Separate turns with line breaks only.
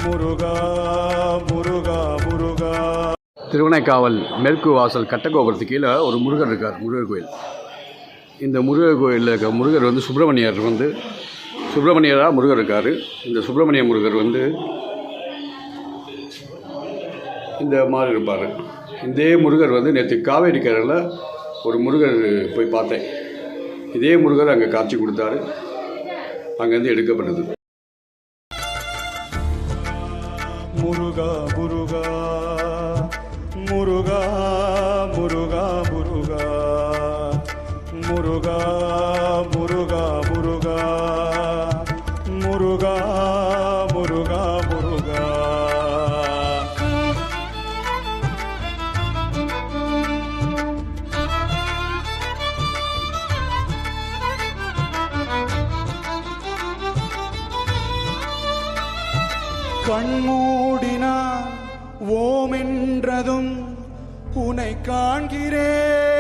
முருகா முருகா முருகா.
திருவனைக்காவல் மேற்கு வாசல் கட்டகோபுரத்துக்கு கீழே ஒரு முருகர் இருக்கார், முருகர் கோயில். இந்த முருகர் கோயிலில் இருக்க முருகர் வந்து சுப்பிரமணியராக முருகர் இருக்கார். இந்த சுப்பிரமணிய முருகர் வந்து இந்த மாதிரி இருப்பார். இதே முருகர் வந்து நேற்று காவேரி கரையில் ஒரு முருகர் போய் பார்த்தேன். இதே முருகர் அங்கே காட்சி கொடுத்தாரு, அங்கேருந்து எடுக்கப்பட்டது.
முருகா முருகா முருகா முருகா முருகா முருகா முருகா முருகா முருகா முருகா முருகா. கண்மூடினான் ஓம் என்றதும் உனை காண்கிறேன்.